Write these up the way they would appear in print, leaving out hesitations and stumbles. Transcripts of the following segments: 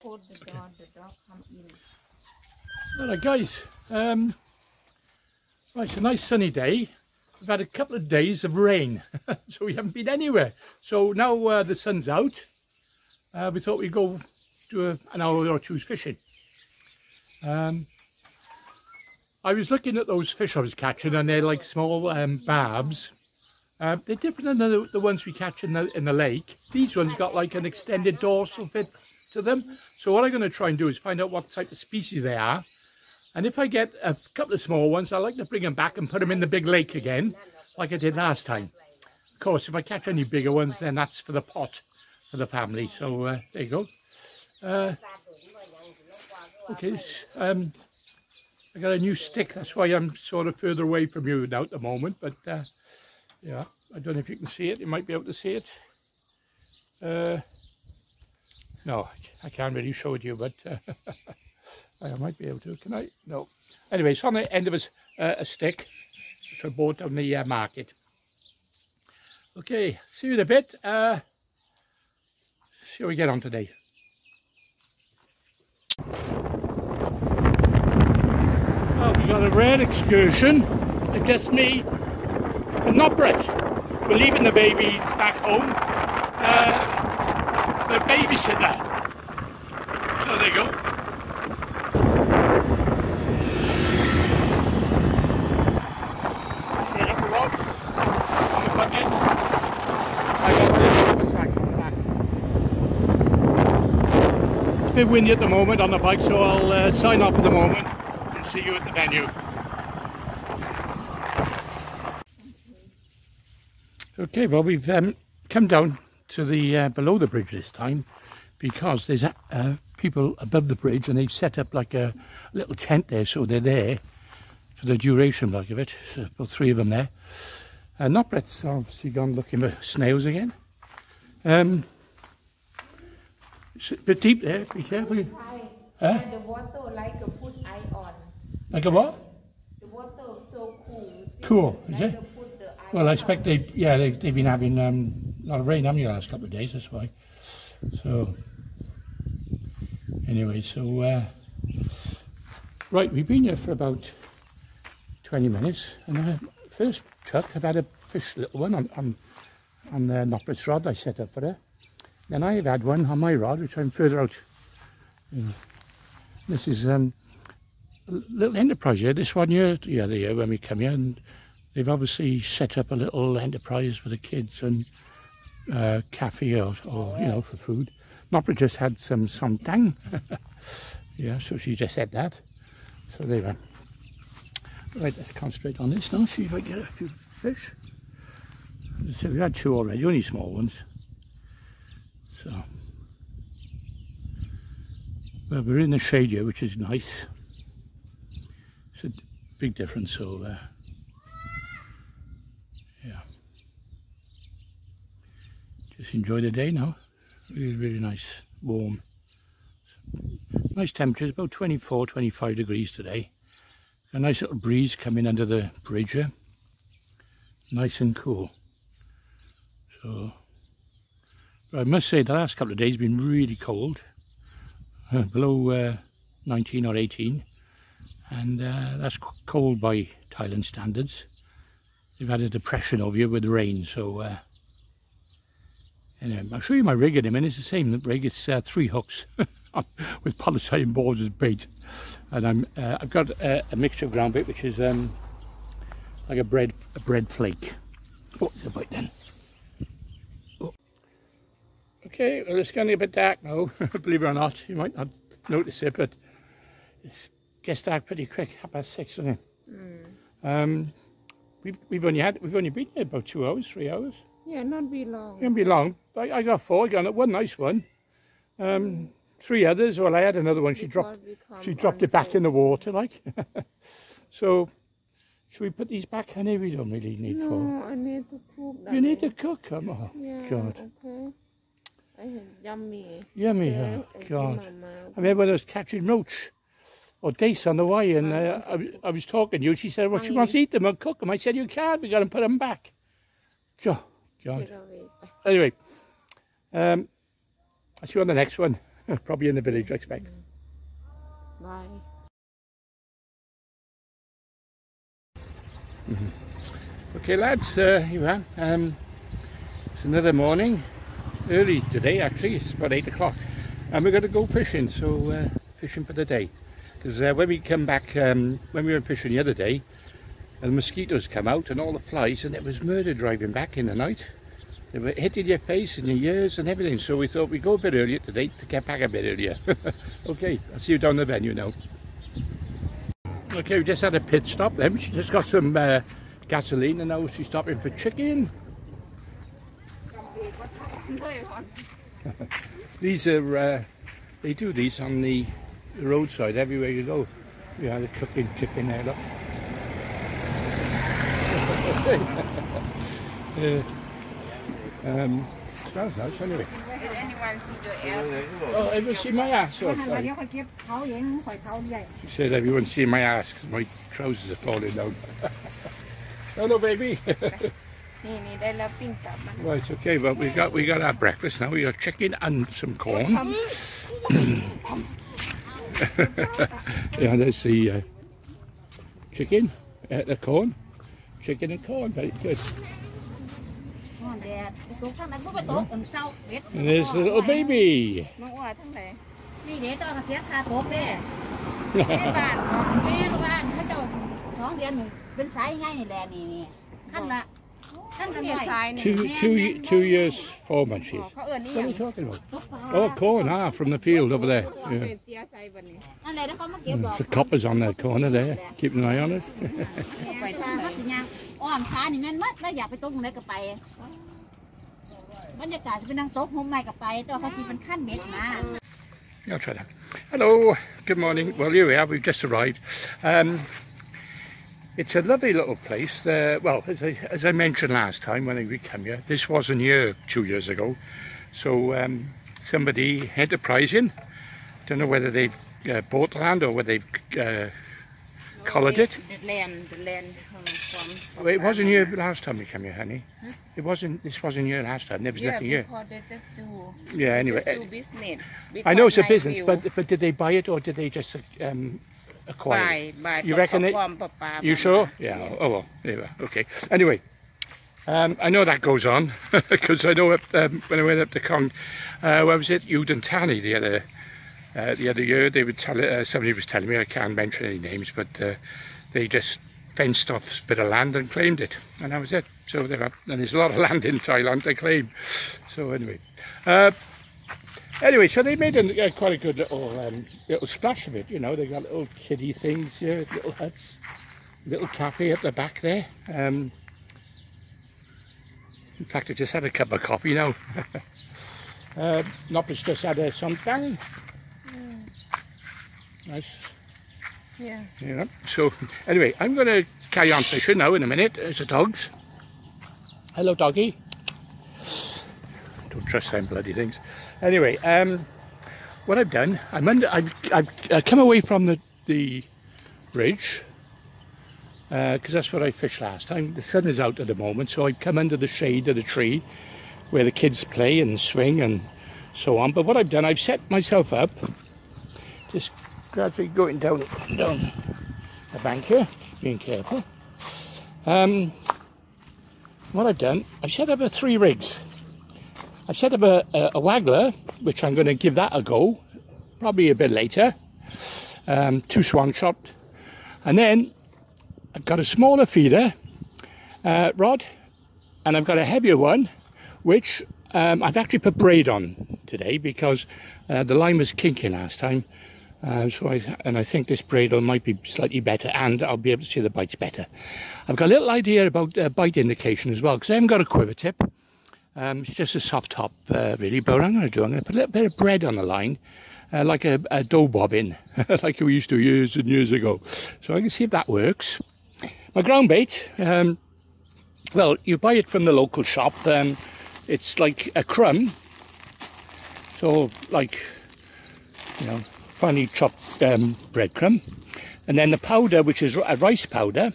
close the door, the dog come in. Alright guys, right, it's a nice sunny day. We've had a couple of days of rain, so we haven't been anywhere. So now the sun's out, we thought we'd go do an hour or two's fishing. I was looking at those fish I was catching, and they're like small barbs. They're different than the ones we catch in the lake. These ones got like an extended dorsal fit to them. So what I'm going to try and do is find out what type of species they are. And if I get a couple of small ones, I like to bring them back and put them in the big lake again, like I did last time. Of course, if I catch any bigger ones, then that's for the pot, for the family. So there you go. Okay, I got a new stick. That's why I'm sort of further away from you now at the moment. But yeah, I don't know if you can see it. You might be able to see it. No, I can't really show it to you, but I might be able to. Can I? No. Anyway, it's on the end of a stick, which I bought on the market. Okay, see you in a bit. See how we get on today. Well, we got a rare excursion. It's just me and not Brett. We're leaving the baby back home. The babysitter. So there you go. So I got the rods on the bucket. I got the sack on the back. It's a bit windy at the moment on the bike, so I'll sign off at the moment and see you at the venue. Okay, well, we've come down to the below the bridge this time because there's people above the bridge, and they've set up like a little tent there, so they're there for the duration like of it. So about 3 of them there. Not Brett's obviously gone looking for snails again. It's a bit deep there, be careful. The water like a put eye on. Like a what? The water so cool. Cool, is like it? The Well, I expect they've been having a lot of rain, haven't you, the last couple of days, that's why. So, anyway, so, right, we've been here for about 20 minutes, and first chuck, I've had a fish, little one, on Nopper's rod I set up for her. Then I've had one on my rod, which I'm further out. This is a little enterprise here, this one here, the other year when we come here, and they've obviously set up a little enterprise for the kids and cafe or you know, for food. Nopper just had some somtang. Yeah, so she just had that. So there we are. Right, let's concentrate on this now, see if I get a few fish. So we had 2 already, only small ones. So, well, we're in the shade here, which is nice. It's a big difference, so yeah. Just enjoy the day now. Really, really nice, warm. Nice temperatures, about 24, 25 degrees today. A nice little breeze coming under the bridge here. Nice and cool. So, but I must say the last couple of days have been really cold. Below 19 or 18. And that's cold by Thailand standards. They've had a depression over here with rain, so anyway, I'll show you my rig in a minute. It's the same rig. It's 3 hooks with polystyrene boards as bait, and I've got a mixture of ground bait, which is like a bread flake. Oh, it's a bite then. Oh. Okay, well, it's getting a bit dark now. Believe it or not, you might not notice it, but it gets dark pretty quick. 6:30, isn't it? We've only been here about 2 hours, 3 hours. Yeah, not be long. It won't be long. I got 4. I got one nice one. 3 others. Well, I had another one. She dropped it back in the water, like. So, should we put these back, honey? We don't really need 4. No, I need to cook. You need to cook them. Oh, yeah, God. Okay. Yummy. Yummy. Okay, Oh, God. I remember when I was catching roach or dace on the way, and I was talking to you. She said, well, she wants to eat them and cook them. I said, you can't. We got to put them back. God. Anyway, I'll see you on the next one. Probably in the village, I expect. Bye. Okay lads, here we are. It's another morning, early today actually, it's about 8 o'clock, and we're going to go fishing, so fishing for the day. Because when we come back, when we went fishing the other day, the mosquitoes come out and all the flies, and it was murder driving back in the night. They were hitting your face and your ears and everything, so we thought we'd go a bit earlier today to get back a bit earlier. Okay, I'll see you down the venue now. Okay, we just had a pit stop then. She just got some gasoline and now she's stopping for chicken. These are, they do these on the roadside everywhere you go. Yeah, they're cooking chicken there, look. Smells nice anyway. Did anyone see your ass? Oh, everyone see my ass? Oh, sorry. She said everyone see my ass because my trousers are falling down. Hello baby. Right, okay, well we got our breakfast now. We got chicken and some corn. Yeah, there's the chicken, the corn. Chicken and corn, very good. And there's the little baby. Two years, 4 months. What are you talking about? Oh, corn, from the field over there. Yeah. The coppers on that corner there. Keep an eye on it. I'll try that. Hello, good morning. Well, here we are. We've just arrived. It's a lovely little place. Well, as I mentioned last time when we came here, this wasn't here 2 years ago. So somebody enterprising, don't know whether they've bought the land or whether they've collared it. The land from Well, it wasn't here last time we came here, honey. Huh? This wasn't here last time. There was nothing here. Yeah, anyway. Do business. I know it's a business, but did they buy it or did they just acquire it? Buy. You reckon it? You sure? Yeah. Oh well. Anyway, okay. Anyway, I know that goes on because I know when I went up to Kong, where was it? Udentani the other year. They would tell somebody was telling me, I can't mention any names, but they just fenced off a bit of land and claimed it, and that was it. So and there's a lot of land in Thailand they claim. So anyway. Anyway, so they made quite a good little splash of it, you know. They got little kiddie things here, little huts, little cafe at the back there. In fact, I just had a cup of coffee now. Nopper's just had a something. Nice. Yeah. Yeah. So anyway, I'm going to carry on fishing now in a minute. There's the dogs. Hello, doggy. Don't trust them bloody things. Anyway, what I've done, I've come away from the bridge because that's where I fished last time. The sun is out at the moment, so I've come under the shade of the tree where the kids play and swing and so on. But what I've done, I've set myself up, just gradually going down the bank here, being careful. What I've done, I've set up 3 rigs. I set up a waggler, which I'm going to give that a go, probably a bit later. 2 swan chopped. And then I've got a smaller feeder rod, and I've got a heavier one, which I've actually put braid on today because the line was kinky last time. So I think this braid might be slightly better, and I'll be able to see the bites better. I've got a little idea about bite indication as well, because I haven't got a quiver tip. It's just a soft top, really. But what I'm going to do, I'm going to put a little bit of bread on the line, like a dough bobbin, like we used to years and years ago. So I can see if that works. My ground bait, well, you buy it from the local shop. It's like a crumb, so like, you know, finely chopped breadcrumb, and then the powder, which is a rice powder.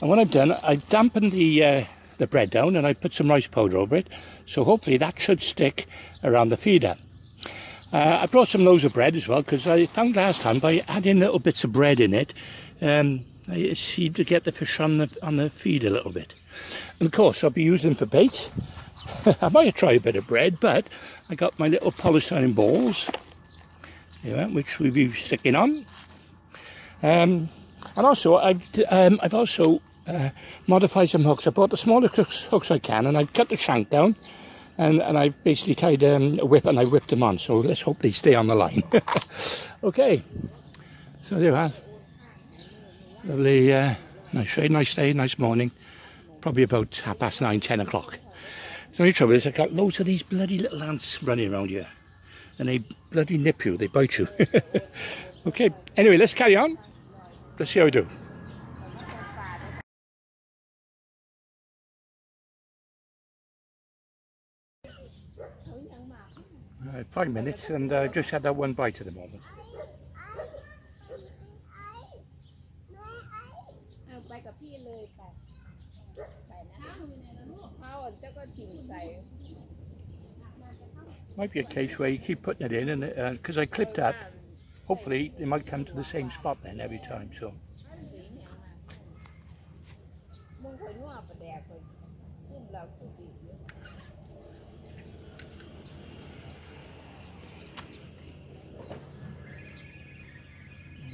And what I've done, I've dampened the bread down, and I put some rice powder over it, so hopefully that should stick around the feeder. I brought some loaves of bread as well, because I found last time by adding little bits of bread in it, I seemed to get the fish on the feed a little bit. And of course I'll be using them for bait. I might try a bit of bread, but I got my little polystyrene balls, which we'll be sticking on. And also I've also modified some hooks. I bought the smallest hooks I can, and I've cut the shank down, and I've basically tied a whip, and I whipped them on. So let's hope they stay on the line. Okay, so there you are. Lovely, nice shade, nice day, nice morning. Probably about 9:30, 10 o'clock. The only trouble is I've got loads of these bloody little ants running around here, and they bloody nip you, they bite you. Okay, anyway, let's carry on. Let's see how we do. 5 minutes, and just had that one bite at the moment. ไปกับพี่เลยไปใส่นะข้าวเจ้าก็ถิ่นใส่ Might be a case where you keep putting it in, and because I clipped up, hopefully they might come to the same spot then every time. So.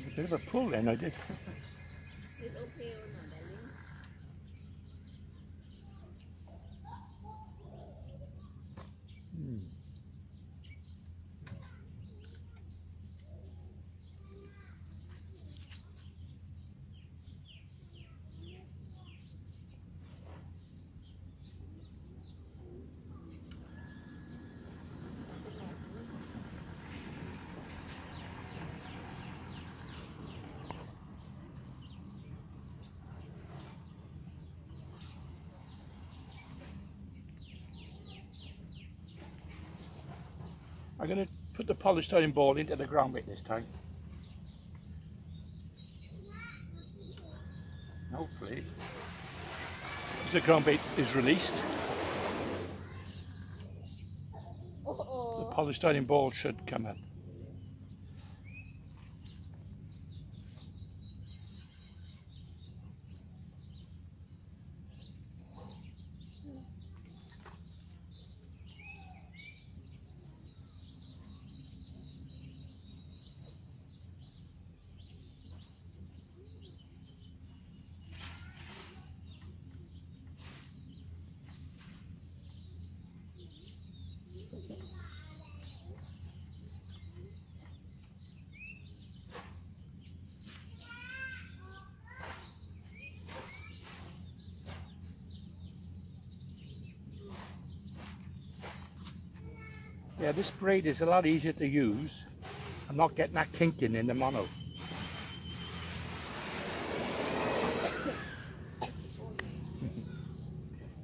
A bit of a pull then, I did. It's okay or not, darling? I'm going to put the polystyrene ball into the ground bait this time. Hopefully, as the ground bait is released, the polystyrene ball should come up. Yeah, this braid is a lot easier to use. I'm not getting that kinking in the mono.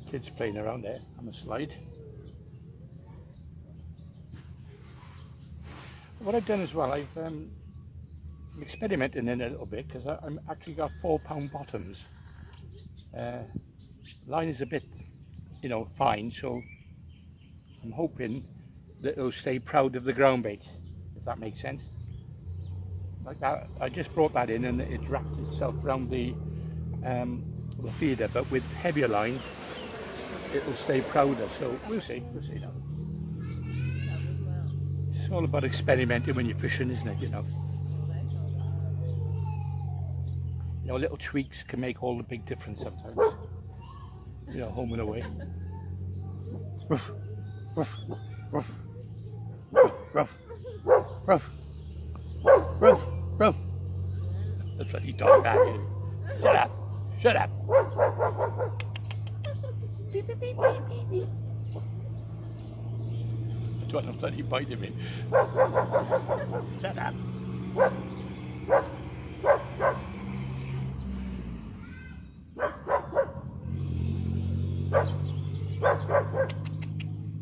Kids playing around there on the slide. What I've done as well, I'm experimenting in a little bit, because I'm actually got 4-pound bottoms. Line is a bit, fine, so I'm hoping that it'll stay proud of the ground bait, if that makes sense. Like that, I just brought that in, and it wrapped itself around the feeder, but with heavier line, it'll stay prouder. So we'll see now. It's all about experimenting when you're fishing, isn't it? Little tweaks can make all the big difference sometimes. Home and away. Ruff, ruff, ruff. Ruff, ruff, ruff, ruff. That's what he dog back in. Shut up, shut up. Beep, beep, beep, beep, beep. I don't know if bloody biting me. Shut up.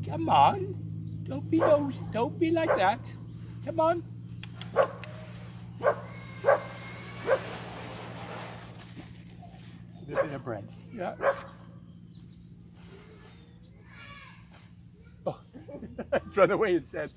Come on. Don't be nosy. Don't be like that. Come on. A bit of bread. Yeah. Oh, run away instead.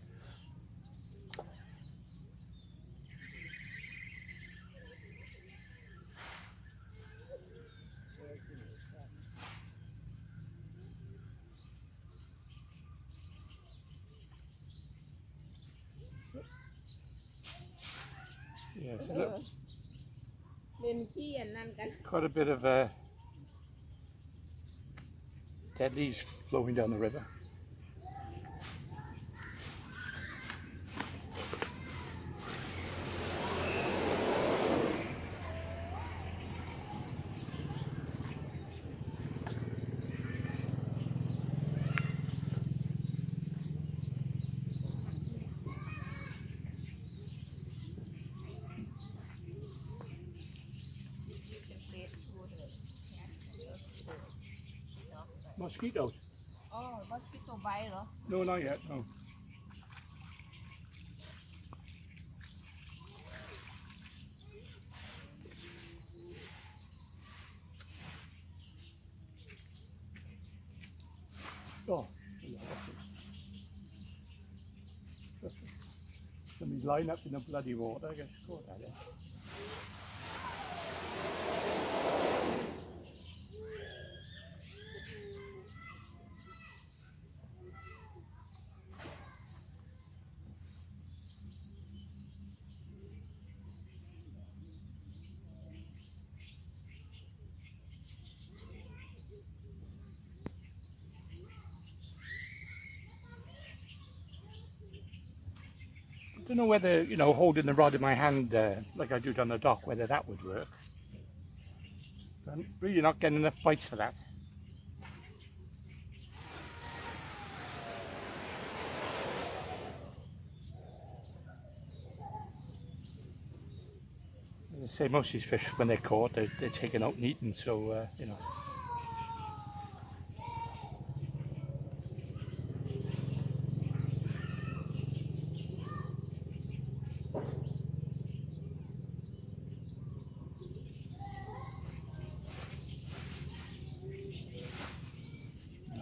Yes, look. เล่นขี้อันนั้นกัน quite a bit of dead leaves flowing down the river. Mosquitoes? Oh, mosquito bite เหรอ No, not yet, no. Oh, somebody's lying up in the bloody water, I guess. Caught that, eh? I don't know whether, you know, holding the rod in my hand like I do on the dock, whether that would work. I'm really not getting enough bites for that. As I say, most of these fish, when they're caught, they're taken out and eaten, so, you know.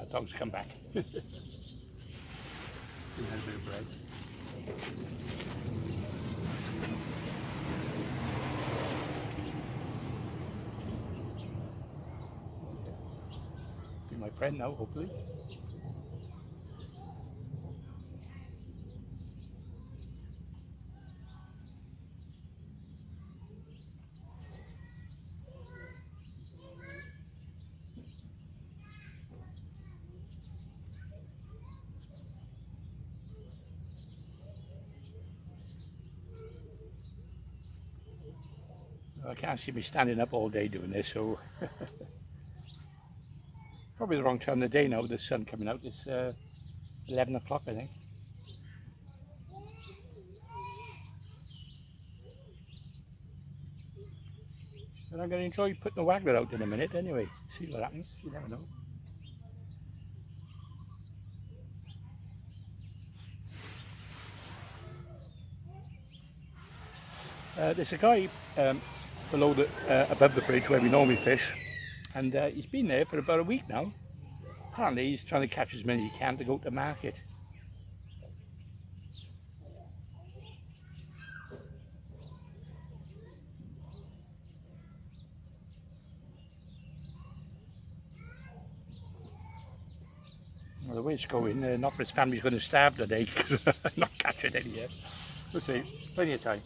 Dogs come back. We had a bit of bread. Be my friend now, hopefully. I can't see me standing up all day doing this, so probably the wrong time of the day now with the sun coming out. It's 11 o'clock, I think. And I'm going to enjoy putting the waggler out in a minute anyway. See what happens, you never know. There's a guy below the above the bridge where we normally fish, and he's been there for about a week now. Apparently he's trying to catch as many as he can to go to market. Well, the way it's going, not that his family's going to starve today because I'm not catching any yet. We'll see, plenty of time.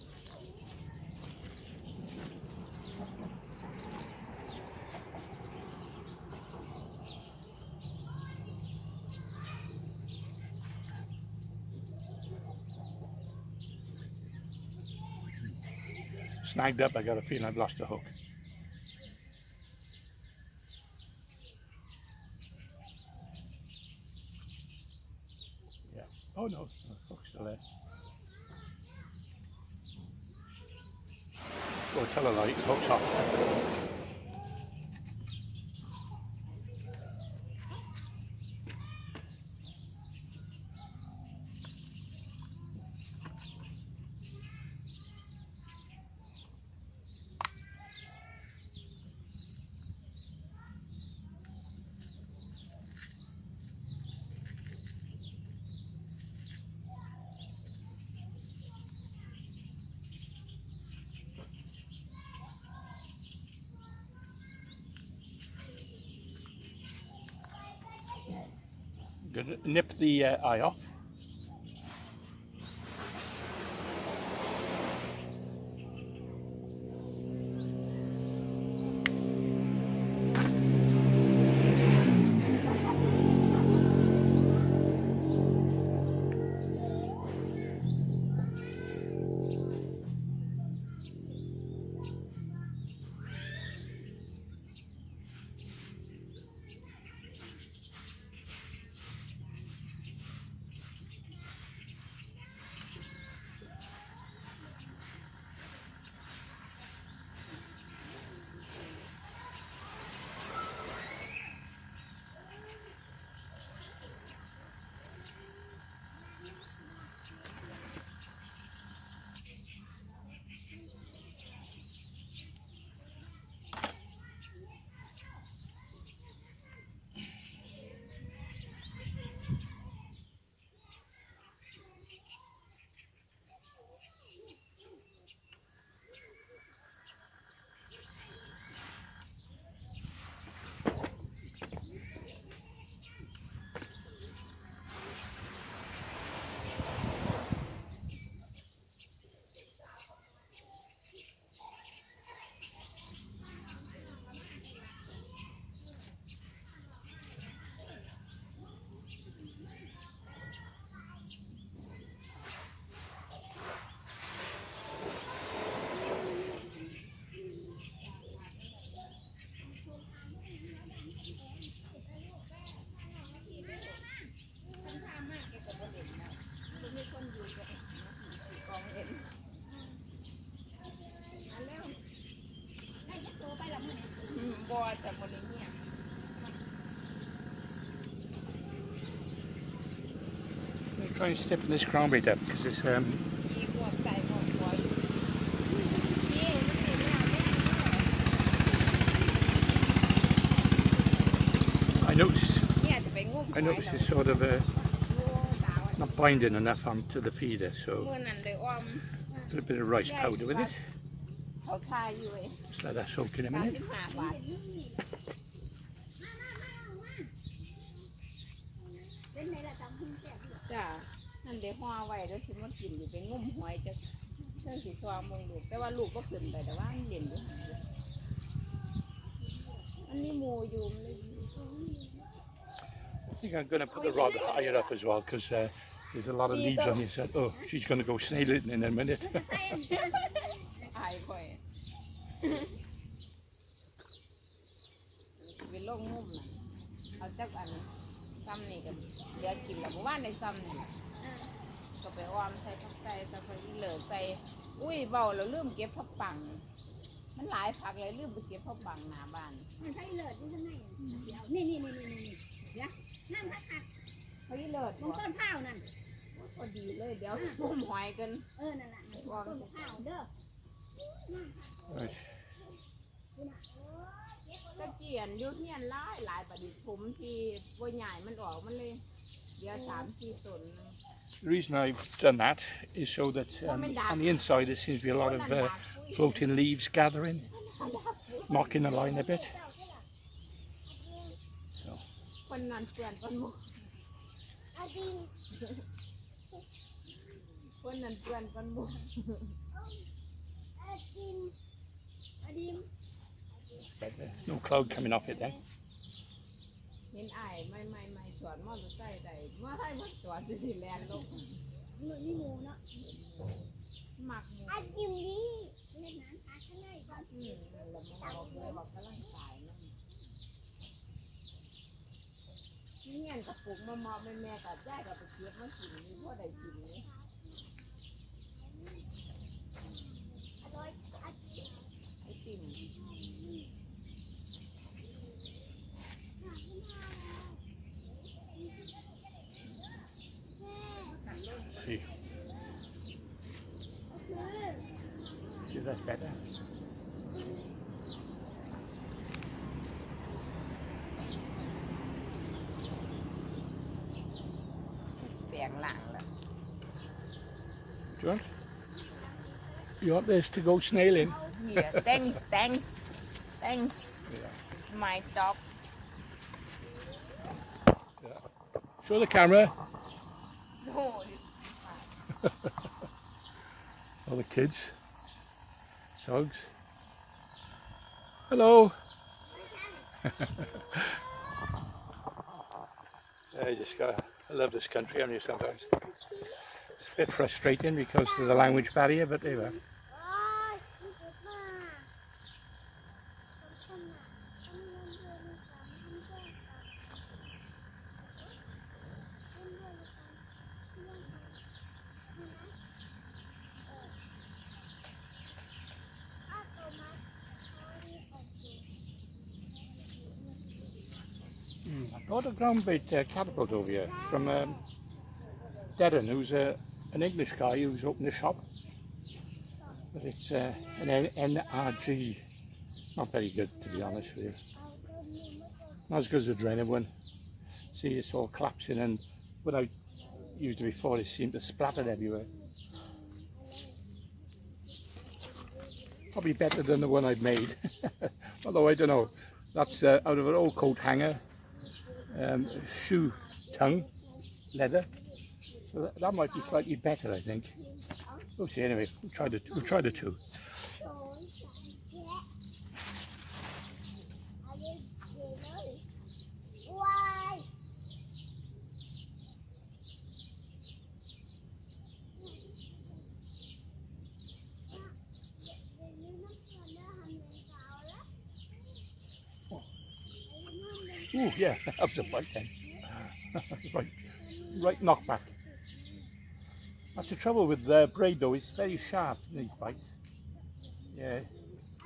Snagged up, I got a feeling I've lost the hook. Yeah. Oh no, the hook's still there. Oh, tell a lie, the hook's off. Gonna nip the eye off. แต่บริเนีย I'm going to try and stiffen this cranberry up because it's มีหมวกใส่หมวกหัวอยู่นี่มันมีแนวเนี่ย I noticed เนี่ยจะไปงุ่มหอย I noticed it's sort of not binding enough onto the feeder, so เมื่อนั้นเลยอ้อม put a bit of rice powder with it. เขาทาอยู่เลย Just let that soak in a 35 minute. บาทจ้านั่นเดี๋ยวห่อไว้แล้วสิมากินอยู่ไปงุ่มหอยจะเรื่องสีซองมงลูกแต่ว่าลูกก็ขึ้นไปแต่ว่ามันเด่นอยู่อันนี้หมูอยู่มันเลย I think I'm going to put the rod higher up as well because there's a lot of leaves on the inside. Oh, she's going to go snailing in a minute. อายค่อยไปลงงุ่มน่ะเอาจักอันซ้ำนี่กันเดี๋ยวกินแล้วเมื่อวานในซ้ำนี่ก็ไปอ้อมใส่ผักใส่ใส่เหลือใส่อุ้ยเบาแล้วลืมเก็บผักปังมันหลายผักเลยลืมไปเก็บผักปังหน้าบ้านมันใช่เลิศที่ข้างในเดี๋ยวนี่เดี๋ยวนั่นผักขัดเขาเลิศมันต้นข้าวนั่นพอดีเลยเดี๋ยวงุ่มหอยกันนั่นแหละต้นข้าวเด้อ Right. ตะเกียนยุคเนี่ยหลายประดิษฐ์ผมที่บัวใหญ่มันออกมันเลยเดี๋ยว3-4 ต้น The reason I've done that is so that on the inside there seems to be a lot of floating leaves gathering, knocking the line a bit. So. คนนอนเปลี่ยนคนหมดคนนั้นเปลี่ยนคนหมด But there's no cloud coming off it then. เห็นไอ้ไม่สวนมอเตอร์ไซค์ได้เมื่อให้มาสวนสิแลนลงนี่หมูเนาะหมักหมูอาจิมดีเล่นน้ำพักข้างในก่อนแล้วมันบอกเลยบอกกำลังสายนั่นนี่เงี้ยกับปลูกมอแม่กับย่ากับไปเก็บมากินนี่พ่อได้กินนี่ไอติม See. See, that's better. แปลงหลังแล้ว Do you want? You want this to go snailing? Yeah, thanks. Yeah. It's my job. Yeah. Show the camera. No, All the kids, dogs. Hello. I love this country, only sometimes. It's a bit frustrating because of the language barrier, but there we are. I got a ground-bait catapult over here from Devon, who's an English guy who's opened a shop. But it's an NRG. Not very good, to be honest with you. Not as good as the Drennan one. See, it's all collapsing, and when I used it before, it seemed to splatter everywhere. Probably better than the one I've made. Although I don't know. That's out of an old coat hanger. Shoe tongue, leather. So that might be slightly better, I think. We'll see. Anyway, we'll try the two. Ooh, yeah, that was a bite then. right knockback. That's the trouble with braid though, it's very sharp, these bites. Yeah.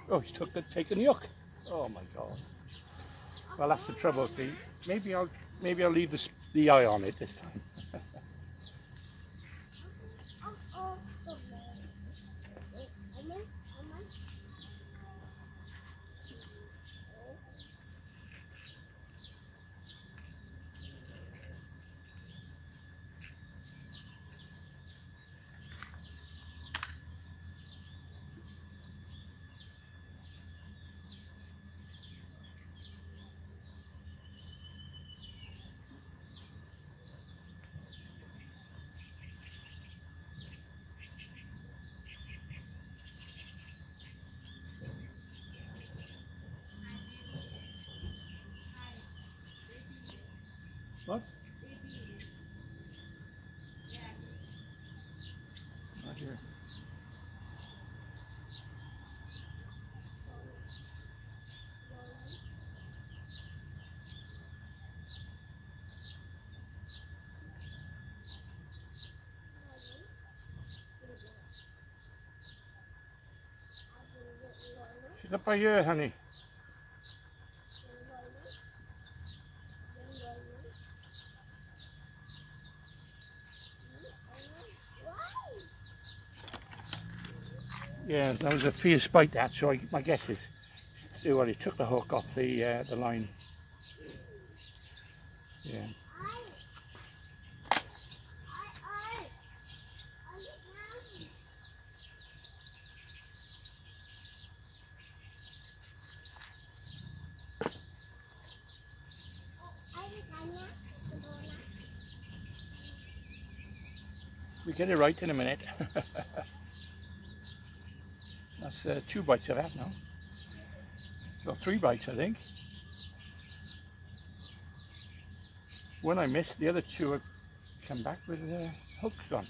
Oh, he's taken the hook. Oh my God. Well, that's the trouble. See, maybe I'll leave the eye on it this time. What? Right here. She's up by here, honey. Yeah, that was a fierce bite, that. So my guess is, well, he took the hook off the line. Yeah. We get it right in a minute. That's 2 bites of that now. Well, 3 bites, I think. One I missed, the other 2 have come back with hooks on.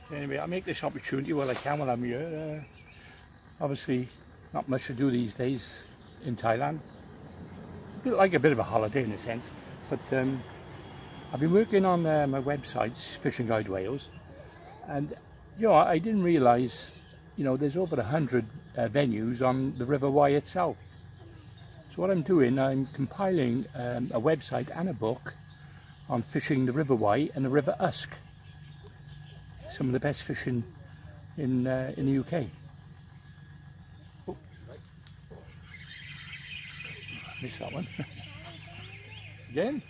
So, anyway, I make this opportunity while I can while I'm here. Obviously, not much to do these days in Thailand. Like a bit of a holiday in a sense, but I've been working on my websites, Fishing Guide Wales, and you know, I didn't realise, you know, there's over 100 venues on the River Wye itself. So what I'm doing, I'm compiling a website and a book on fishing the River Wye and the River Usk. Some of the best fishing in the UK. Oh, missed that one. Again,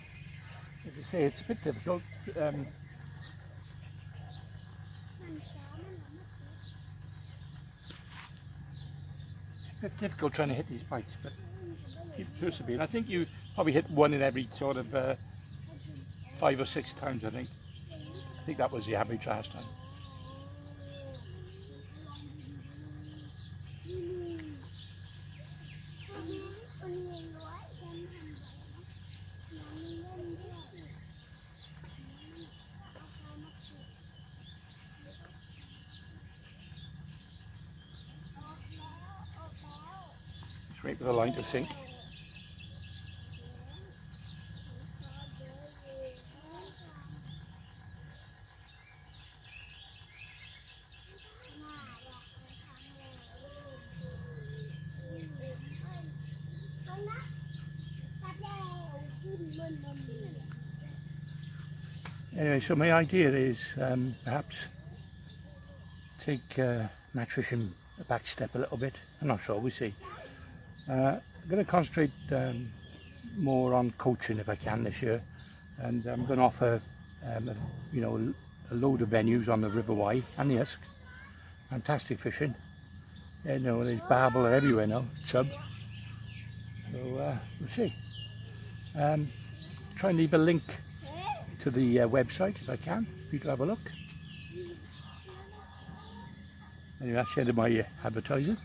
as I say, it's a bit difficult. A bit difficult trying to hit these bites, but keep persevering. I think you probably hit one in every sort of 5 or 6 times, I think. I think that was the average last time. Just wait for the line to sink. Anyway, so my idea is perhaps take match fishing a back step a little bit. I'm not sure, we'll see. I'm going to concentrate more on coaching if I can this year, and I'm going to offer you know, a load of venues on the River Wye and the Usk. Fantastic fishing. You know, there's barbel everywhere now, chub. So we'll see. Try and leave a link to the website if I can, for you to have a look. Anyway, that's the end of my advertising.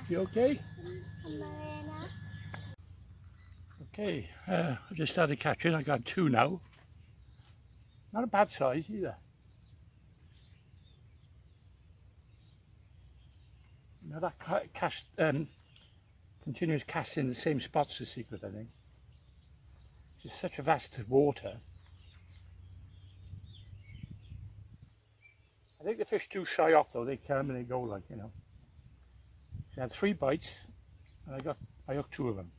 You okay? Okay, I just started catching. I got 2 now. Not a bad size either. Now that cast, continuous casting in the same spot's the secret, I think. It's just such a vast water. I think the fish do shy off though. They come and they go, like, you know. So I had 3 bites and I hooked 2 of them.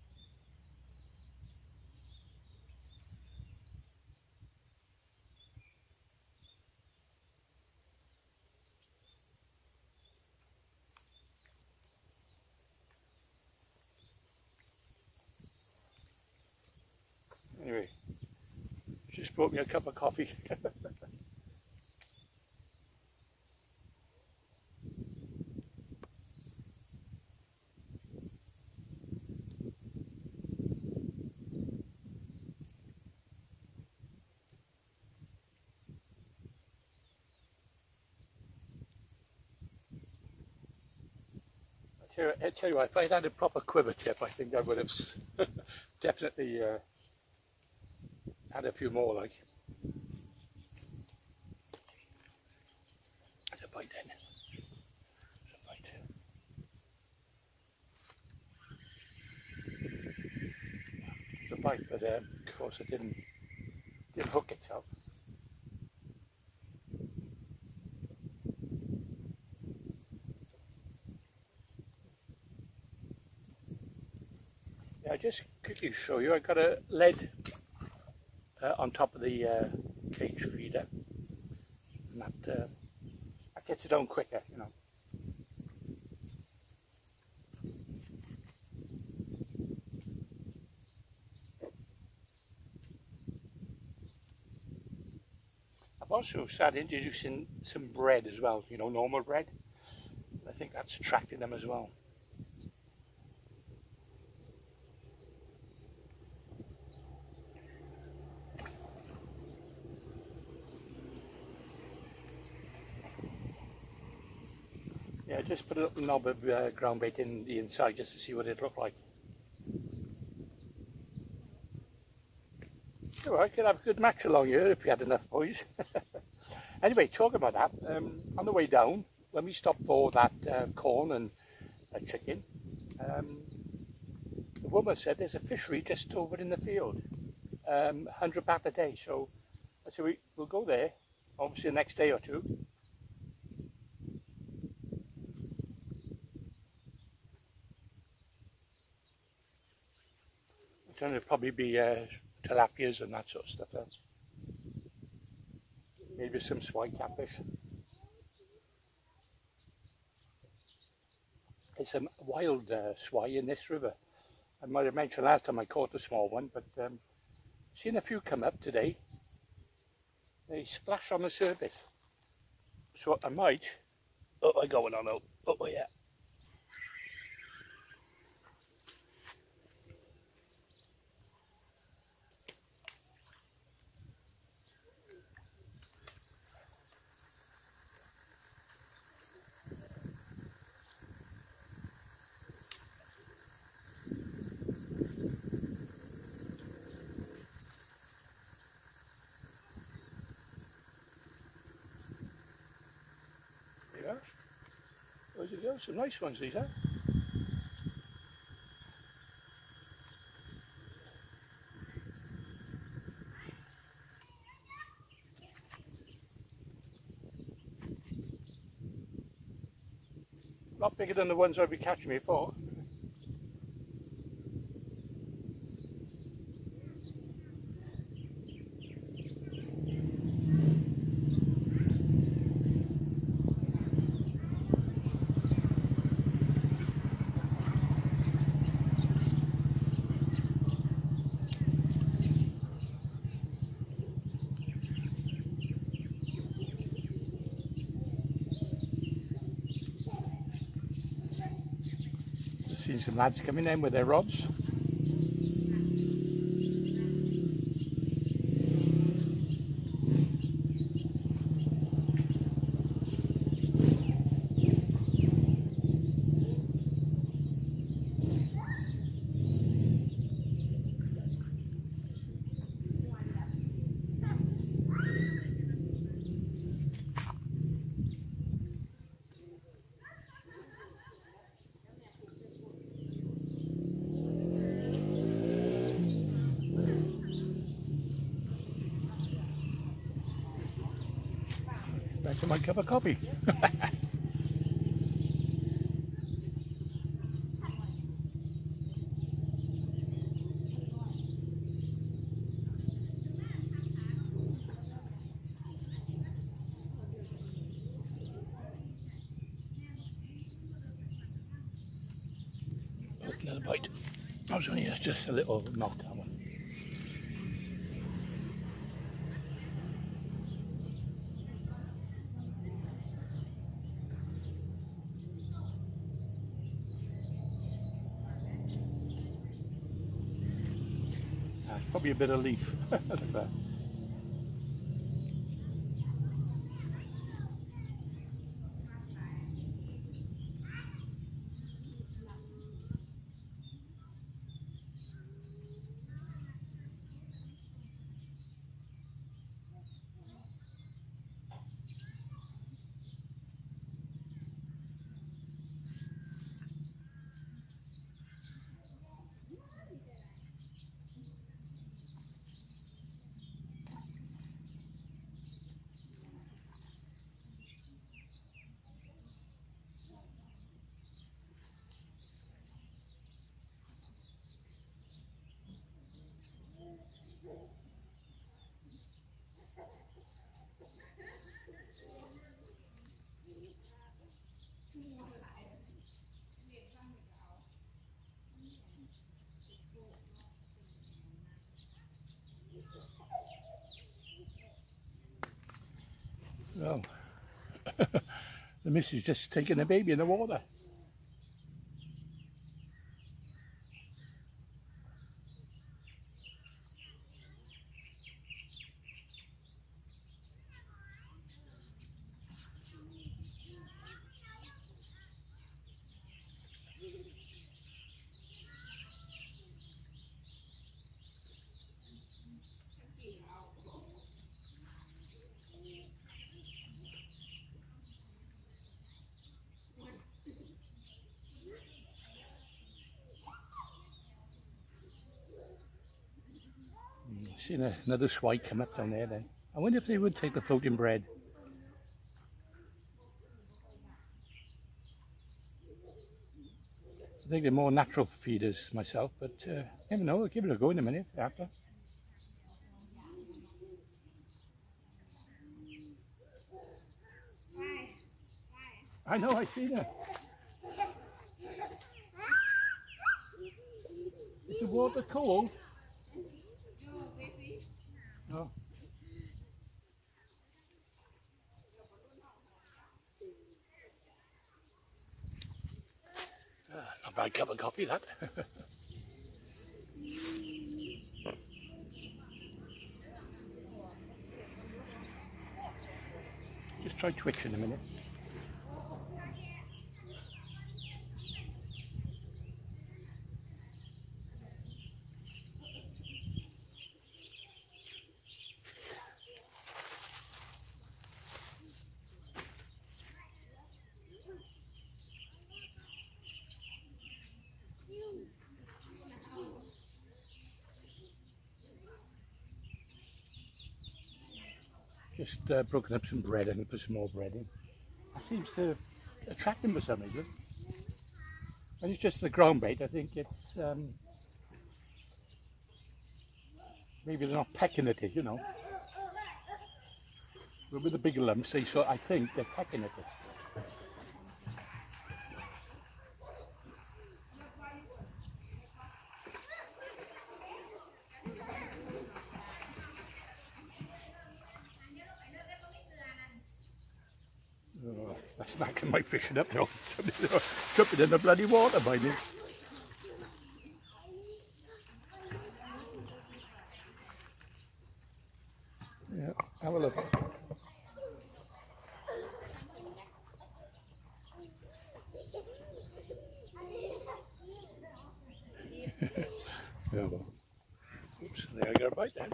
Anyway, just brought me a cup of coffee. I tell you what, if I'd had a proper quiver tip, I think I would have definitely had a few more, like. There's a bite then. There's a bite. There's a bite, but of course it didn't hook itself. Yeah, just quickly show you, I got a lead on top of the cage feeder, and that gets it on quicker, you know. I've also started introducing some bread as well, you know, normal bread. I think that's attracting them as well. Yeah, just put a little knob of ground bait in the inside just to see what it looked like. So I could have a good match along here if we had enough, boys. Anyway, talking about that, on the way down, when we stopped for that corn and chicken, the woman said there's a fishery just over in the field, 100 baht a day. So I said we'll go there, obviously the next day or 2. It's going to probably be tilapias and that sort of stuff. That's maybe some swai catfish. There's some wild swai in this river. I might have mentioned last time I caught a small one, but seen a few come up today. They splash on the surface. So I might. Oh, I got one on though. Oh yeah. Where's it go? Some nice ones these are. A lot bigger than the ones I'd be catching before. seen some lads coming in with their rods. Back to my cup of coffee. Another bite. I was only just a little knock, that one. Probably a bit of leaf. Look at that. Well, the missus just taking a baby in the water. Seen another swike come up down there then. I wonder if they would take the floating bread. I think they're more natural feeders myself, but never know, I'll give it a go in a minute after. I know, I've seen her. Is the water cold? No. Not a bad cup of coffee, that. Just try twitching a minute. Just broken up some bread and put some more bread in. That seems to attract them for some reason. And it's just the ground bait. I think it's maybe they're not pecking at it, you know. But with the bigger lumps, I think they're pecking at it. Oh, that's knacking my fishing up now. Jumping in the bloody water by me. Have a look. There we go. Oops, there I got a bite then.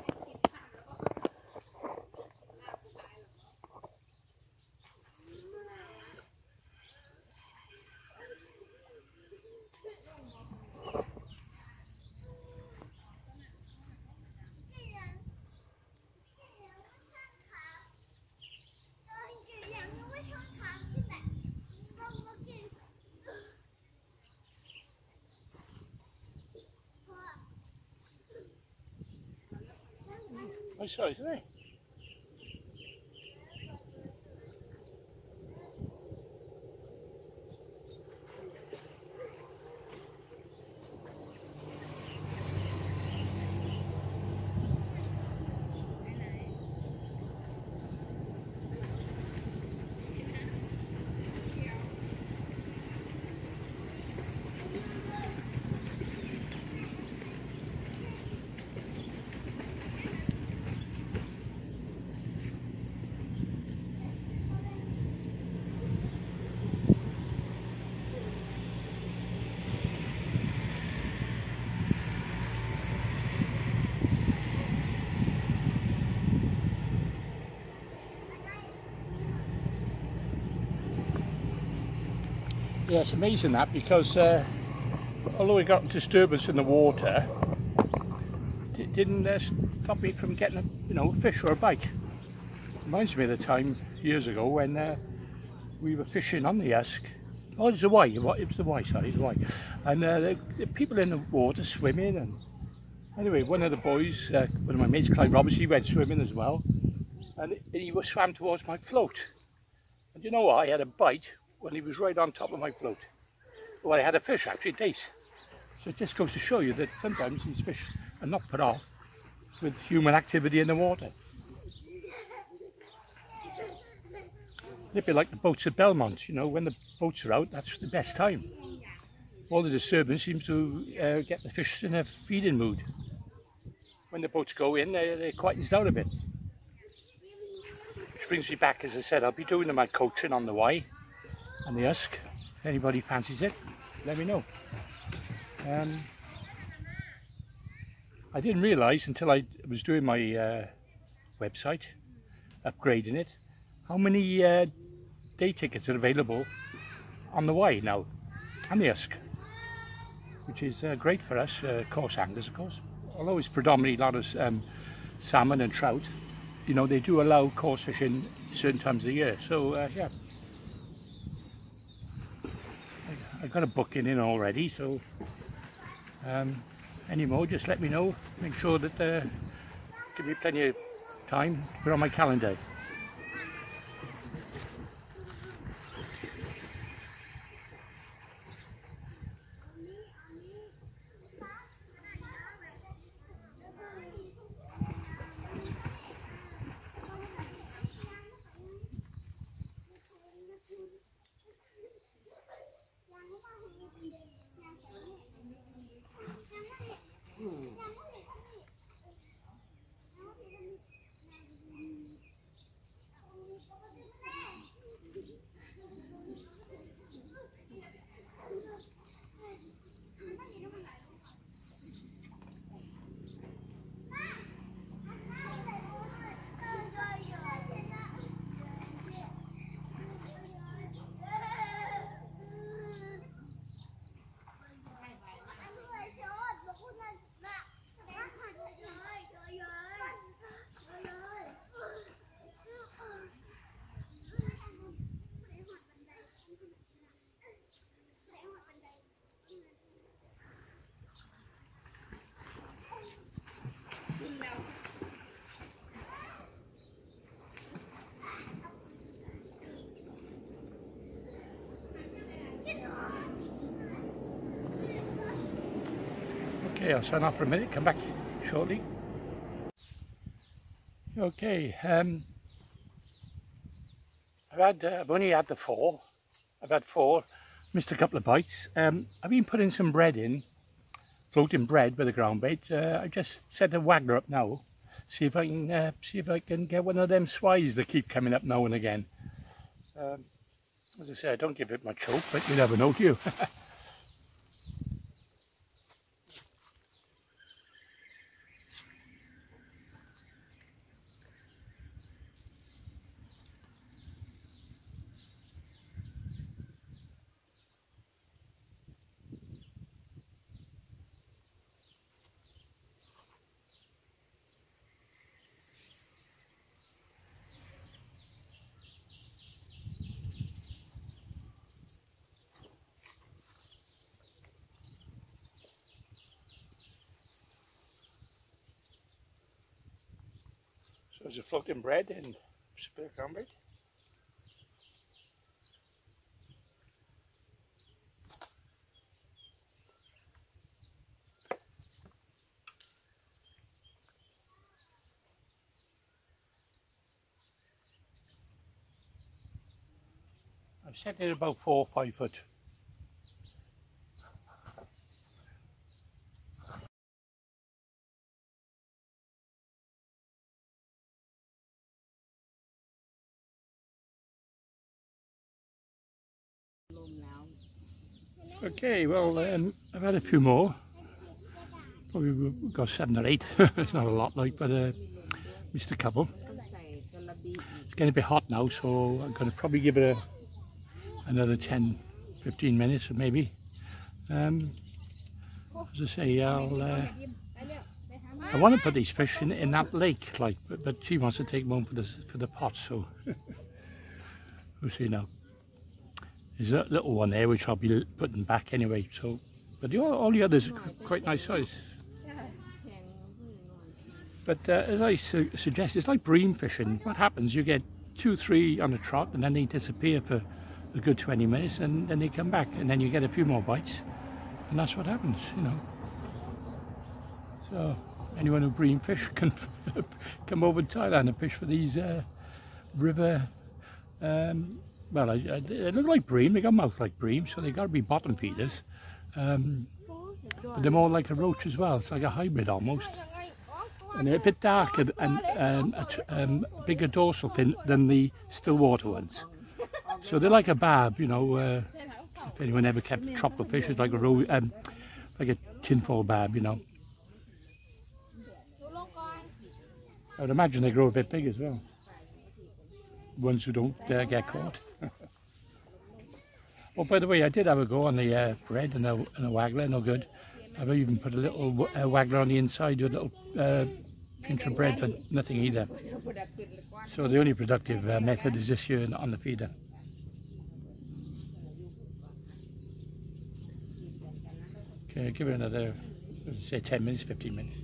Nice size, isn't it? Yeah, it's amazing that, because although we got a disturbance in the water, it didn't stop me from getting a fish or a bite. Reminds me of the time years ago when we were fishing on the Usk. Oh, it was the Y. It was the Y. Sorry, the Y. And the people in the water swimming. And anyway, one of the boys, one of my mates, Clive Branson, he went swimming as well, and he swam towards my float. And you know what? I had a bite when he was right on top of my float. Well, I had a fish actually, dace. So it just goes to show you that sometimes these fish are not put off with human activity in the water. A bit like the boats at Belmont, when the boats are out, that's the best time. All the disturbance seems to get the fish in a feeding mood. When the boats go in, they quietens down a bit. Which brings me back, as I said, I'll be doing my coaching on the Y and the Usk. If anybody fancies it, let me know. I didn't realise until I was doing my website, upgrading it, how many day tickets are available on the Y now, and the Usk, which is great for us coarse anglers, of course. Although it's predominantly a lot of salmon and trout, they do allow coarse fishing certain times of the year. So yeah, I've got a booking in already, so any more, just let me know. Make sure that give me plenty of time to put on my calendar. Okay, I'll sign off for a minute, come back shortly. Okay, I've only had the 4. I've had 4, missed a couple of bites. I've been putting some bread in, floating bread with a ground bait. I just set the waggler up now, see if I can get one of them swais that keep coming up now and again. As I say, I don't give it much hope, but you never know, do you? So there's a floating bread and spare cornbread. I've set it about 4 or 5 foot. Okay, well, I've had a few more. Probably we've got 7 or 8. It's not a lot, like, but missed a couple. It's getting a bit hot now, so I'm going to probably give it another 10-15 minutes, maybe. As I say, I want to put these fish in that lake, like, but she wants to take them home for the pot, so we'll see now. There's a little one there which I'll be putting back anyway. So, but all the others are quite nice size. But as I suggest, it's like bream fishing. What happens? You get 2, 3 on a trot, and then they disappear for a good 20 minutes, and then they come back, and then you get a few more bites, and that's what happens, you know. So anyone who bream fish can come over to Thailand and fish for these river. Well, they look like bream, they got mouth like bream, so they got to be bottom feeders. But they're more like a roach as well, it's like a hybrid almost. And they're a bit darker and bigger dorsal fin than the still water ones. So they're like a barb, you know, if anyone ever kept tropical fish, it's like a tinfoil barb, you know. I would imagine they grow a bit big as well. Ones who don't get caught. Oh, by the way, I did have a go on the bread and a waggler, no good. I've even put a little waggler on the inside with a little pinch of bread, but nothing either. So the only productive method is this here on the feeder. Okay, give it another, say 10 minutes, 15 minutes.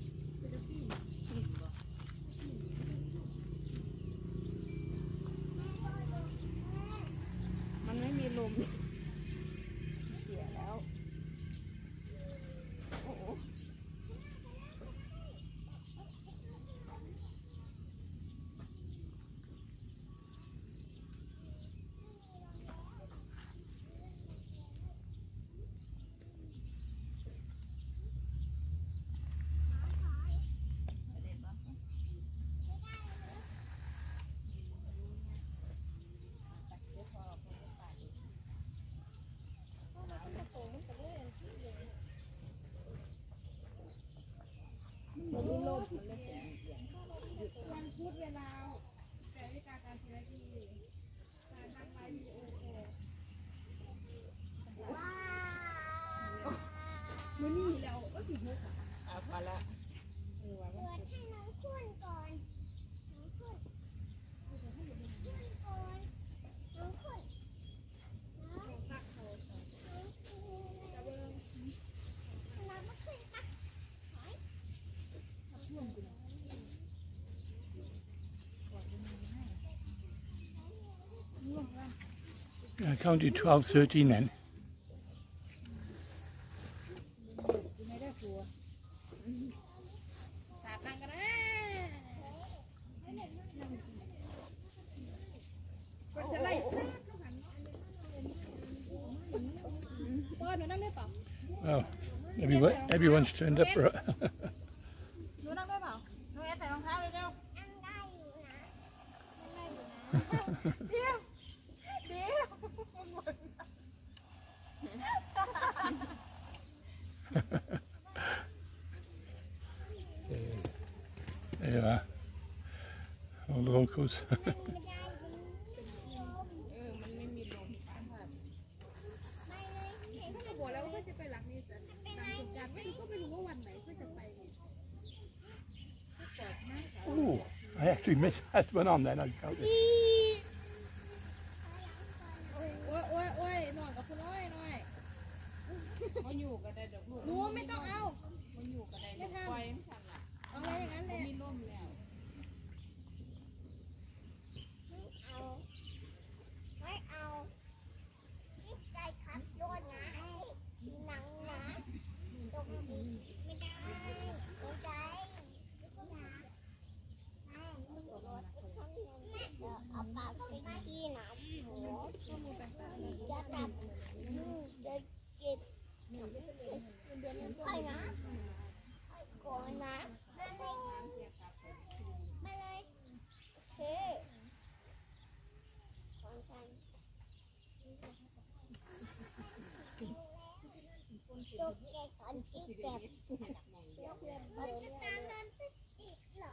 I counted 12, 13 then. Well, everyone's turned up for it. เดี๋ยวThere you are. All the locals. มันไม่มีลมป้าค่ะเขาบอกแล้วว่าจะไปหลังนี้แต่ตามสงการไม่รู้ว่าวันไหนก็จะไป Oh, I actually missed that one on then. I felt it. โอ้ยนอนกับคุณน้อยมันอยู่กันได้ดอกลูกหนูไม่ต้องเอามันอยู่กันได้ดอกปล่อยสั่นล่ะเอาไว้อย่างนั้นเลยมีร่มแล้วไม่เอานี่ใจครับโดนนะหนังนะตรงนี้ไม่ได้ตรงใจเอาปากไปที่หนาวหัวจะตัดจะเก็บไปนะก่อนนะมาเลยโอเคของฉันตกแกก่อนที่เก็บมันจะตามนั้นไปติดเหรอ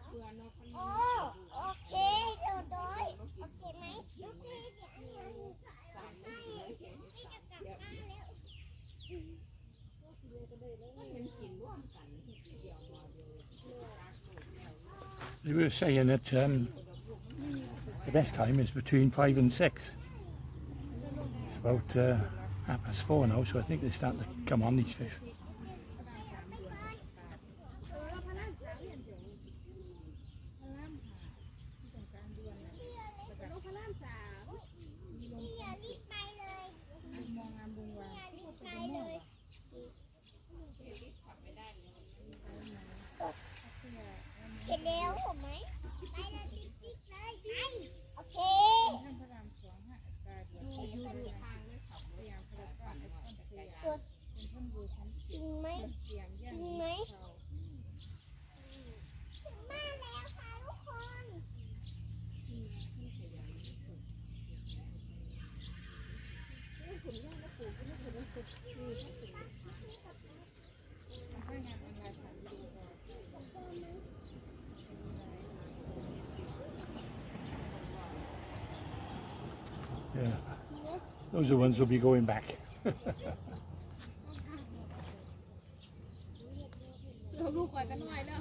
โอเคเดี๋ยวโดยโอเคไหมโอเคเดี๋ยวอันนี้ไม่จะกลับบ้านแล้ว They were saying that the best time is between 5 and 6. It's about 4:30 now, so I think they're starting to come on, these fish. Yeah, those are the ones who'll be going back. ลูกก่อนกันหน่อยแล้ว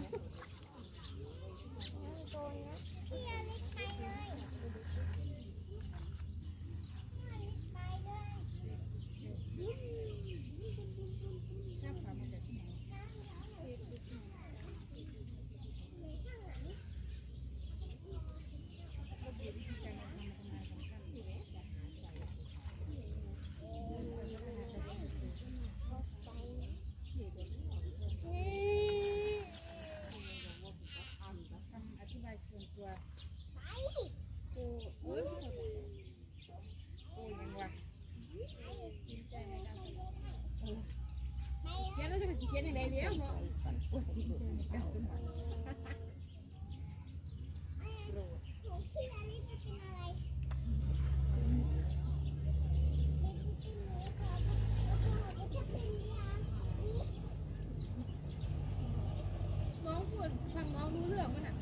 น้องพูดฟังน้องรู้เรื่องมั้ยน่ะ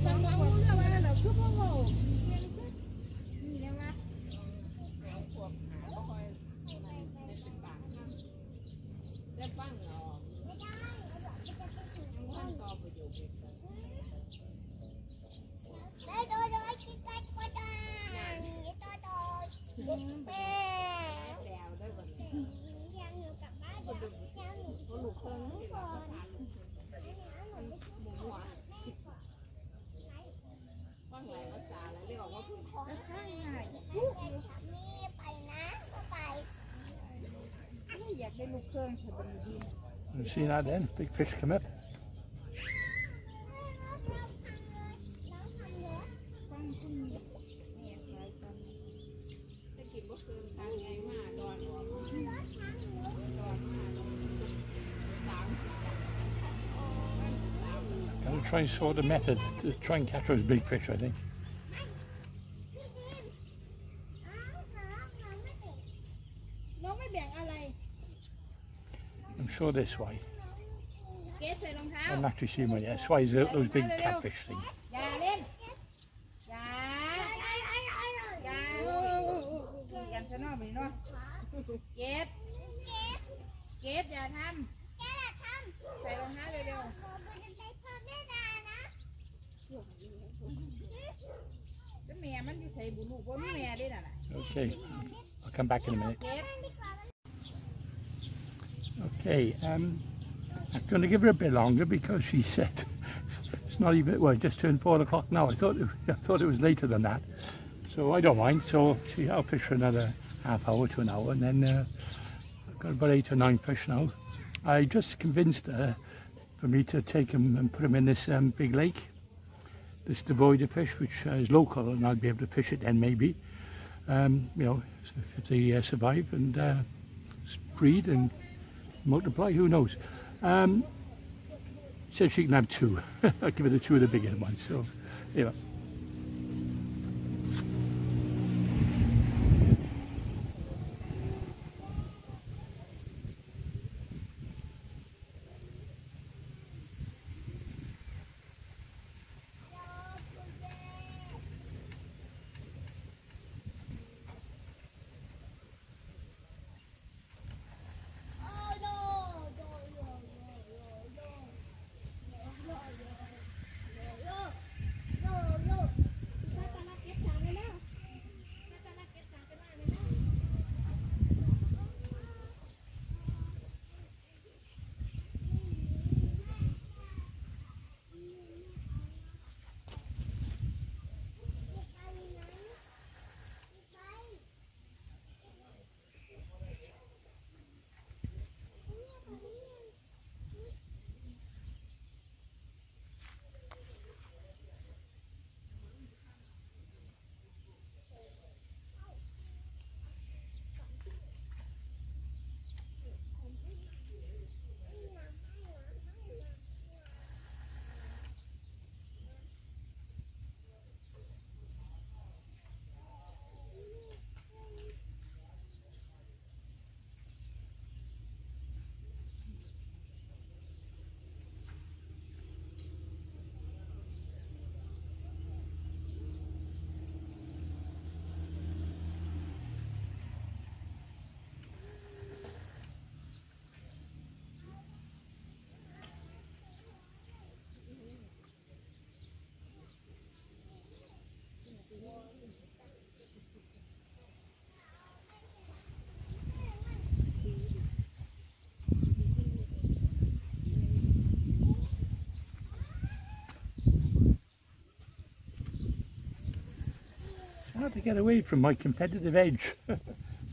ฟังน้องรู้เรื่องว่าเราคือพ่อโง่นี่นะวะได้ฟังเหรอฟังต่อประโยคได้โดยคิดได้ก็ได้โดยแม่แล้วได้บ่เนี่ย ยังอยู่กับบ้านยังอยู่ ลูกเครื่องนี่ก่อนหมูหวานฟังหลายภาษาแล้วเรียกว่าคือข้างไง ไปนะก็ไป ไม่อยากได้ลูกเครื่องเธอเป็นดี You see that then? Big fish come up. ฟังคุณเนี่ยคล้ายกันจะกินลูกเครื่องทางไงมาดอนหัวดอนมา3 10 try and sort a method to try and catch those big fish, I think. น้องไม่แบ่งอะไร I'm sure this way. เกสใส่รองเท้า I'm actually seeing one, yeah. This way is those big catfish things. อย่าเล่นอย่าอย่าขี่กันซะเนาะไปเนาะเกดอย่าทำใส่รองเท้าเร็วๆแล้วแม่มันอยู่ใส่บุญลูกว่ามีแม่ด้วยน่ะ Okay, I'll come back in a minute. เกด Okay, I'm going to give her a bit longer because she said it's not even, well, it just turned 4 o'clock now. I thought it was later than that. So I don't mind. So I'll fish for another half hour to an hour, and then I've got about 8 or 9 fish now. I just convinced her for me to take them and put them in this big lake, this devoid of fish, which is local, and I'll be able to fish it then maybe. You know, if they survive and breed and multiply, who knows. Said she can have 2. I'll give her the 2 of the bigger ones. So, yeah. Hard to get away from my competitive edge.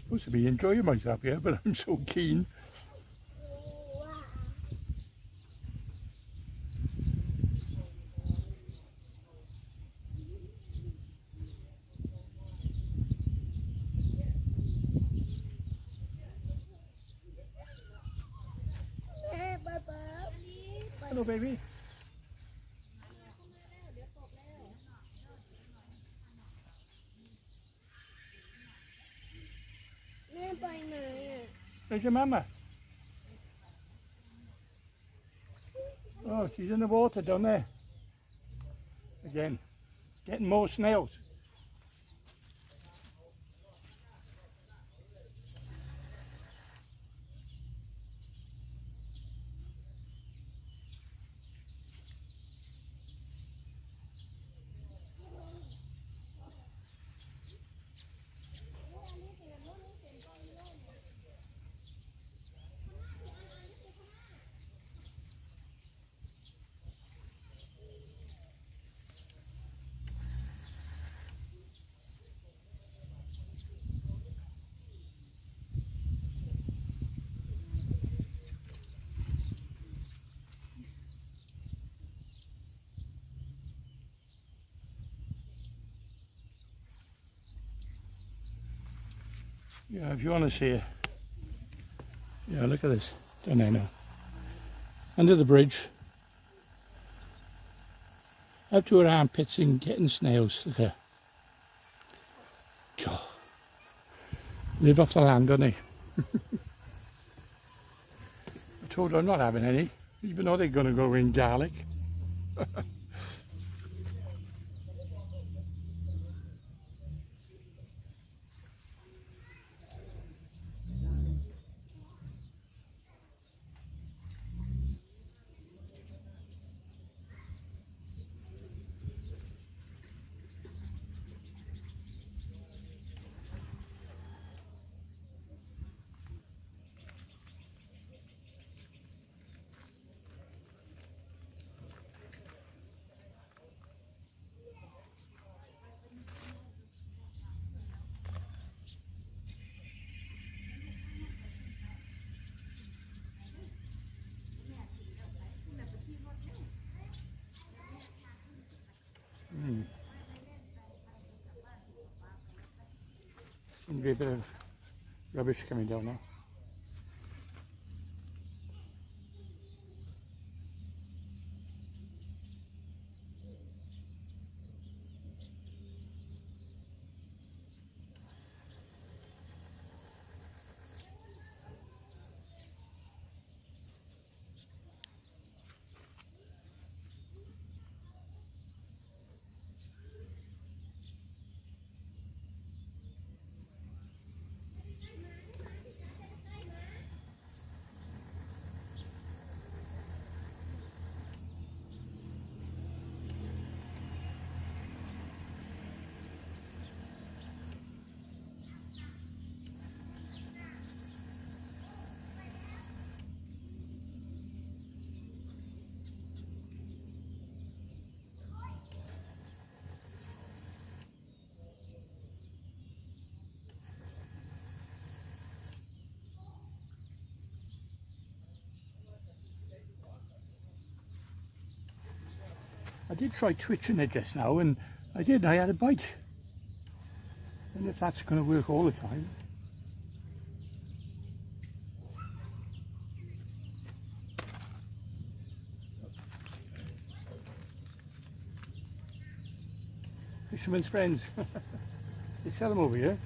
Supposed to be enjoying myself here, but I'm so keen. Hello, baby. Where's your mama? Oh, she's in the water down there. Again, getting more snails. Yeah, if you want to see it. Yeah, look at this. Down there now. Under the bridge. Up to her armpits in getting snails. Look at her. God. Live off the land, don't they? I told her I'm not having any, even though they're going to go in garlic. Seems to be a bit of rubbish coming down now. I did try twitching it just now, and I had a bite. And if that's going to work all the time. Fisherman's friends. They sell them over here.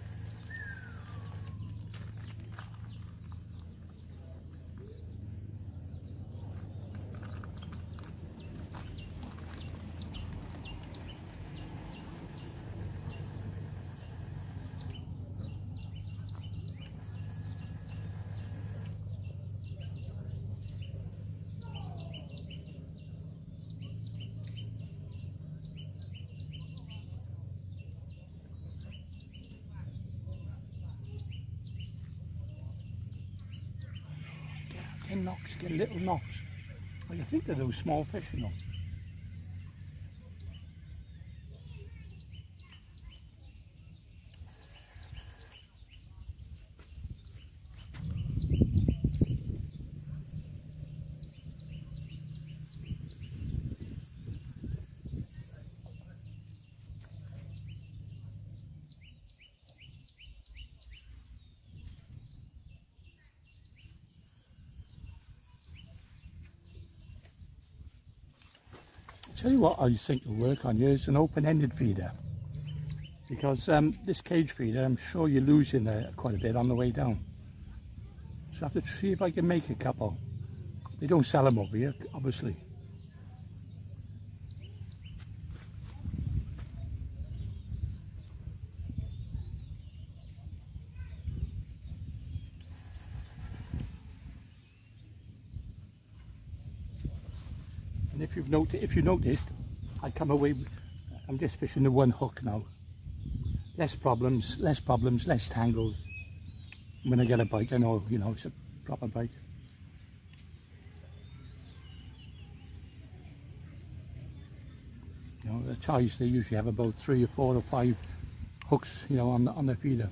Get little knocks. Well, you think they're those small fish, you know. Tell you what I think will work on you is an open-ended feeder, because this cage feeder, I'm sure you're losing quite a bit on the way down. So I have to see if I can make a couple. They don't sell them over here, obviously. And if you noticed, I come away, I'm just fishing the one hook now. Less problems, less tangles. When I get a bite, I know, you know, it's a proper bite. You know, the ties, they usually have about 3 or 4 or 5 hooks, you know, on the feeder.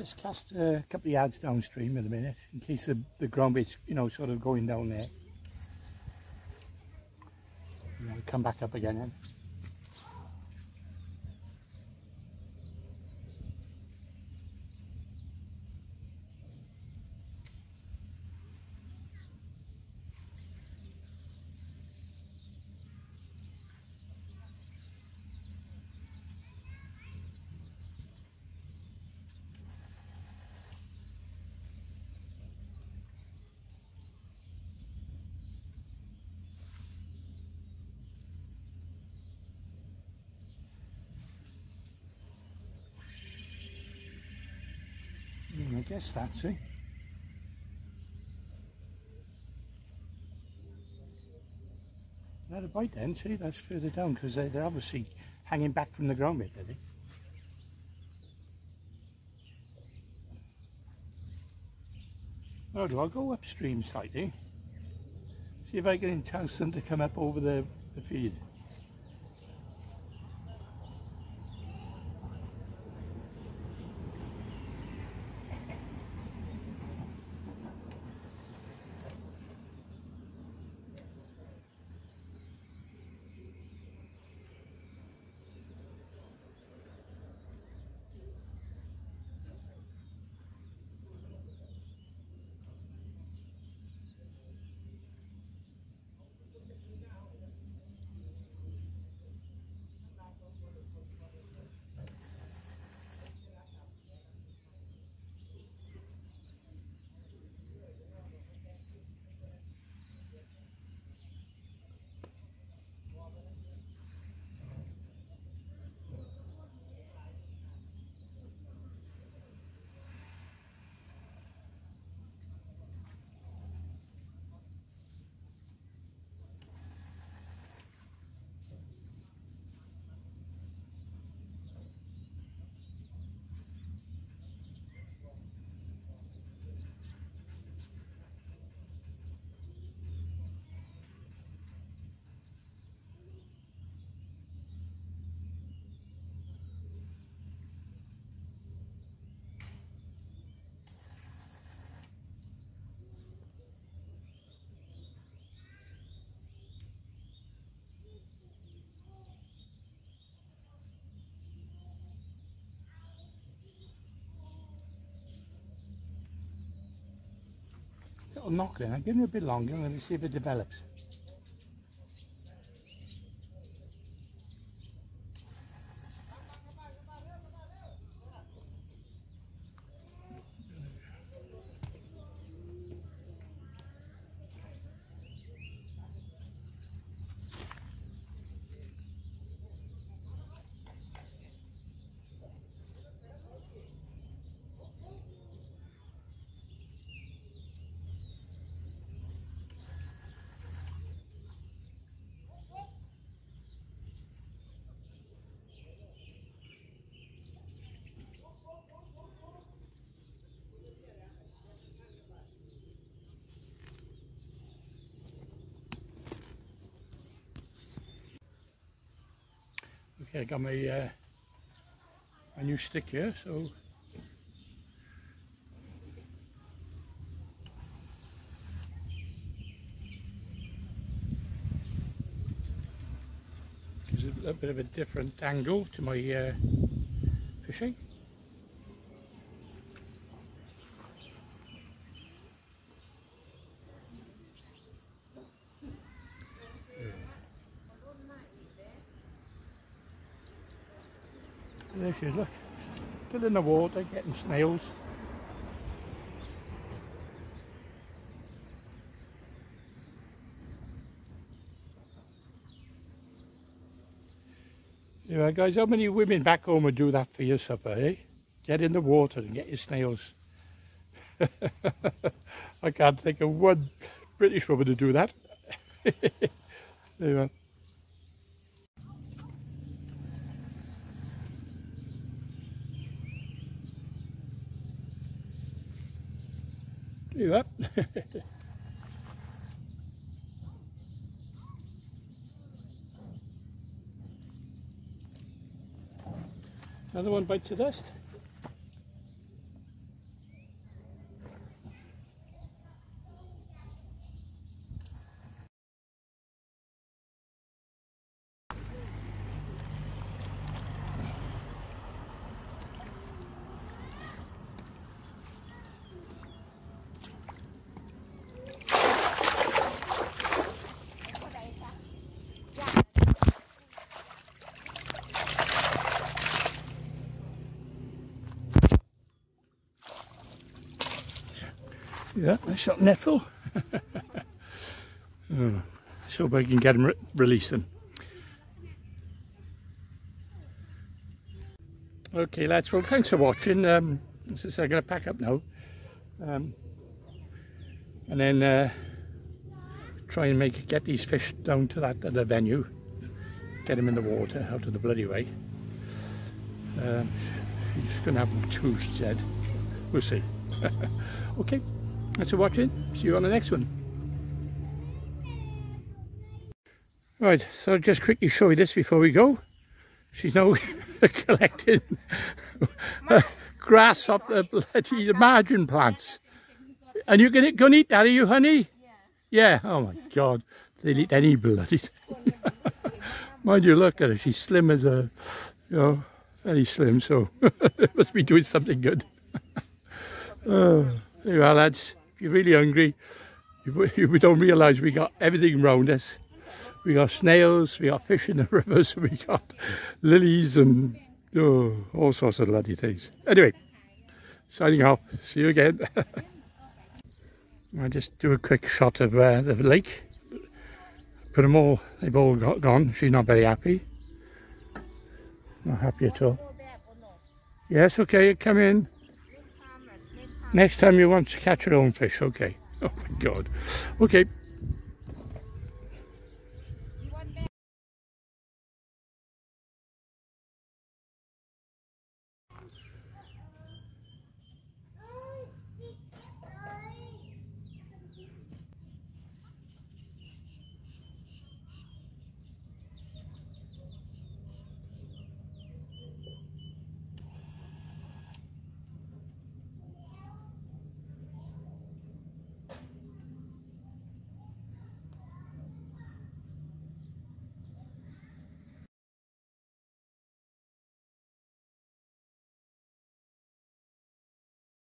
just cast a couple of yards downstream in a minute in case the ground bit's, you know, sort of going down there. And I'll come back up again then. I guess that's it. Not a bite then, see, that's further down because they're obviously hanging back from the ground bit, are they? Now I'll go upstream slightly, see if I can entice them to come up over the feed. Little knock then, I'll give them a bit longer and let me see if it develops. Okay, I got my my new stick here, so gives it a bit of a different angle to my fishing. There she is, look, still in the water, getting snails. Yeah, guys, how many women back home would do that for your supper, eh? Get in the water and get your snails. I can't think of one British woman to do that. There you are. There you are. Another one bites the dust. Yeah, nice little netful. Oh, so I can get them release them. Okay lads, well thanks for watching. This is I'm going to pack up now. And then try and get these fish down to that other venue. Get them in the water, out of the bloody way. He's going to have 2, she said. We'll see. Okay, thanks for watching. See you on the next one. Right, so I'll just quickly show you this before we go. She's now collecting grass off the bloody margin plants. And you're going to eat that, are you, honey? Yeah. Oh my God, they'll eat any bloody thing. Mind you, look at her, she's slim as a, you know, very slim, so it must be doing something good. Oh, there you are lads, if you're really hungry, you don't realise we got everything around us. We got snails, we got fish in the rivers, we got lilies and all sorts of bloody things. Anyway, signing off, see you again. I'll just do a quick shot of the lake. Put them all, they've all gone. She's not very happy. Not happy at all. Yes, okay, come in. Next time you want to catch your own fish, okay. Oh my God. Okay.